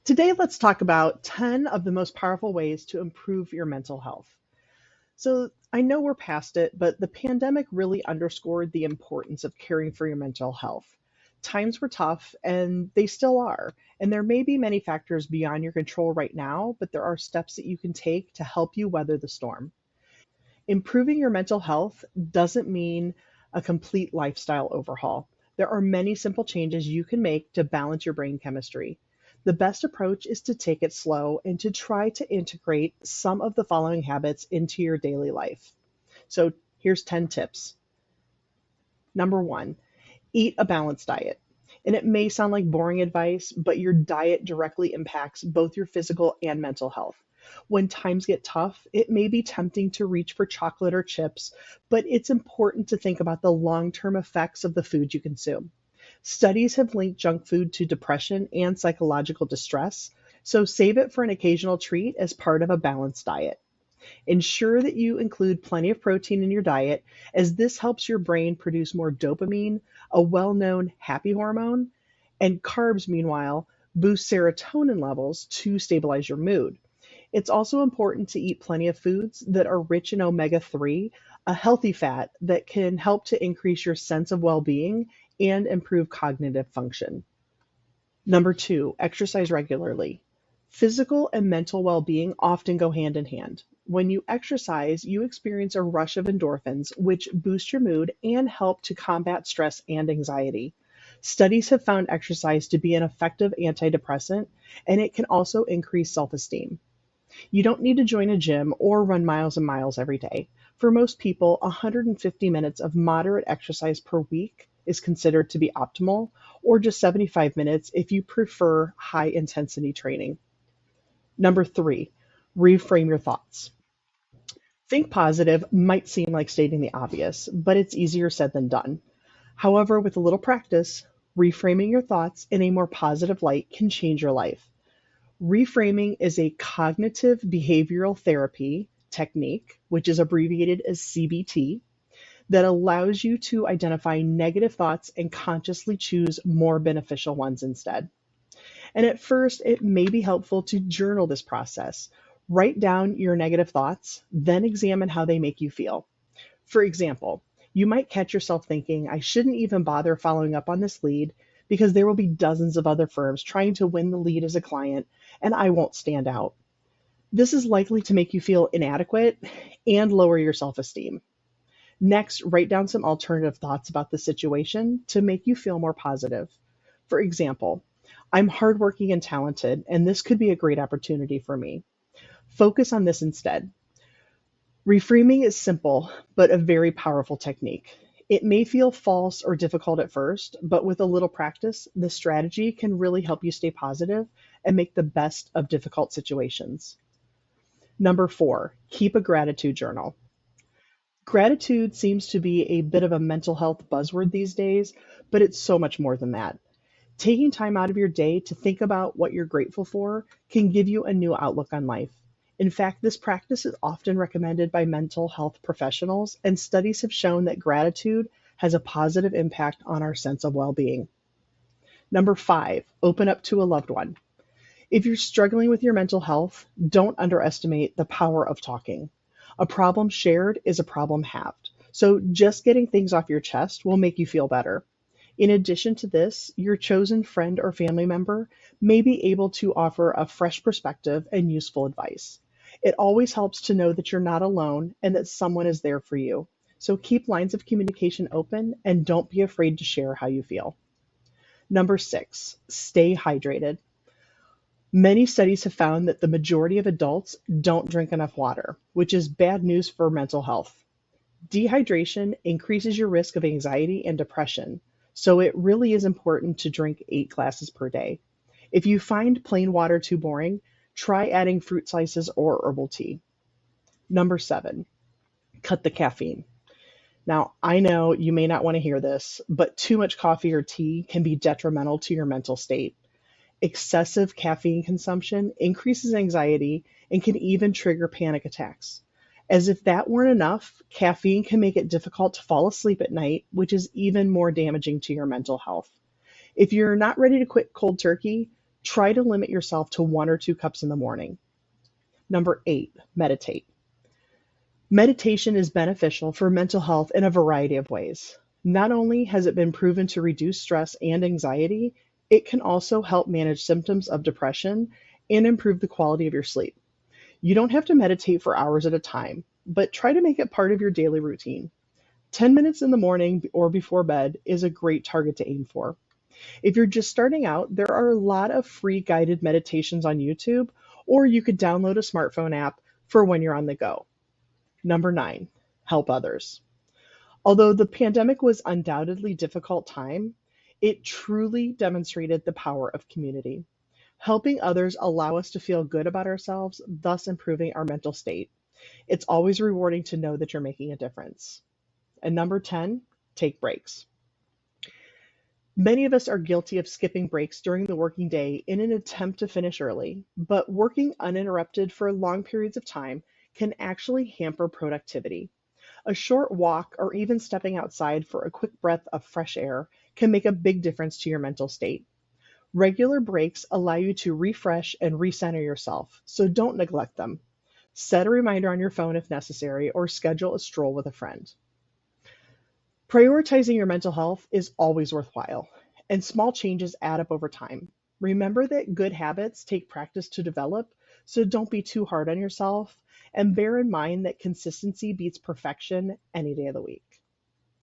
Today, let's talk about 10 of the most powerful ways to improve your mental health. So, I know we're past it, but the pandemic really underscored the importance of caring for your mental health. Times were tough, and they still are. And there may be many factors beyond your control right now, but there are steps that you can take to help you weather the storm. Improving your mental health doesn't mean a complete lifestyle overhaul. There are many simple changes you can make to balance your brain chemistry. The best approach is to take it slow and to try to integrate some of the following habits into your daily life. So, here's 10 tips. Number one, eat a balanced diet. And it may sound like boring advice, but your diet directly impacts both your physical and mental health. When times get tough, it may be tempting to reach for chocolate or chips, but it's important to think about the long term effects of the food you consume. Studies have linked junk food to depression and psychological distress, so save it for an occasional treat as part of a balanced diet. Ensure that you include plenty of protein in your diet, as this helps your brain produce more dopamine, a well known happy hormone, and carbs, meanwhile, boost serotonin levels to stabilize your mood. It's also important to eat plenty of foods that are rich in omega 3, a healthy fat that can help to increase your sense of well being and improve cognitive function. Number two, exercise regularly. Physical and mental well being often go hand in hand. When you exercise, you experience a rush of endorphins, which boost your mood and help to combat stress and anxiety. Studies have found exercise to be an effective antidepressant, and it can also increase self esteem. You don't need to join a gym or run miles and miles every day. For most people, 150 minutes of moderate exercise per week is considered to be optimal, or just 75 minutes if you prefer high intensity training. Number three, reframe your thoughts. Think positive might seem like stating the obvious, but it's easier said than done. However, with a little practice, reframing your thoughts in a more positive light can change your life. Reframing is a cognitive behavioral therapy technique, which is abbreviated as CBT, that allows you to identify negative thoughts and consciously choose more beneficial ones instead. And at first, it may be helpful to journal this process. Write down your negative thoughts, then examine how they make you feel. For example, you might catch yourself thinking, I shouldn't even bother following up on this lead because there will be dozens of other firms trying to win the lead as a client, and I won't stand out. This is likely to make you feel inadequate and lower your self esteem. Next, write down some alternative thoughts about the situation to make you feel more positive. For example, I'm hardworking and talented, and this could be a great opportunity for me. Focus on this instead. Reframing is simple, but a very powerful technique. It may feel false or difficult at first, but with a little practice, the strategy can really help you stay positive and make the best of difficult situations. Number four, keep a gratitude journal. Gratitude seems to be a bit of a mental health buzzword these days, but it's so much more than that. Taking time out of your day to think about what you're grateful for can give you a new outlook on life. In fact, this practice is often recommended by mental health professionals, and studies have shown that gratitude has a positive impact on our sense of well being. Number five, open up to a loved one. If you're struggling with your mental health, don't underestimate the power of talking. A problem shared is a problem halved. So just getting things off your chest will make you feel better. In addition to this, your chosen friend or family member may be able to offer a fresh perspective and useful advice. It always helps to know that you're not alone and that someone is there for you. So keep lines of communication open and don't be afraid to share how you feel. Number six, stay hydrated. Many studies have found that the majority of adults don't drink enough water, which is bad news for mental health. Dehydration increases your risk of anxiety and depression, so it really is important to drink 8 glasses per day. If you find plain water too boring, try adding fruit slices or herbal tea. Number seven, cut the caffeine. Now, I know you may not want to hear this, but too much coffee or tea can be detrimental to your mental state. Excessive caffeine consumption increases anxiety and can even trigger panic attacks. As if that weren't enough, caffeine can make it difficult to fall asleep at night, which is even more damaging to your mental health. If you're not ready to quit cold turkey, Try to limit yourself to 1 or 2 cups in the morning. Number 8, meditate. Meditation is beneficial for mental health in a variety of ways. Not only has it been proven to reduce stress and anxiety, it can also help manage symptoms of depression and improve the quality of your sleep. You don't have to meditate for hours at a time, but try to make it part of your daily routine. 10 minutes in the morning or before bed is a great target to aim for. If you're just starting out, there are a lot of free guided meditations on YouTube, or you could download a smartphone app for when you're on the go. Number 9, help others. Although the pandemic was undoubtedly a difficult time, it truly demonstrated the power of community. Helping others allow us to feel good about ourselves, thus improving our mental state. It's always rewarding to know that you're making a difference. And number 10, take breaks. Many of us are guilty of skipping breaks during the working day in an attempt to finish early, but working uninterrupted for long periods of time can actually hamper productivity. A short walk or even stepping outside for a quick breath of fresh air can make a big difference to your mental state. Regular breaks allow you to refresh and recenter yourself, so don't neglect them. Set a reminder on your phone if necessary, or schedule a stroll with a friend. Prioritizing your mental health is always worthwhile, and small changes add up over time. Remember that good habits take practice to develop, so don't be too hard on yourself, and bear in mind that consistency beats perfection any day of the week.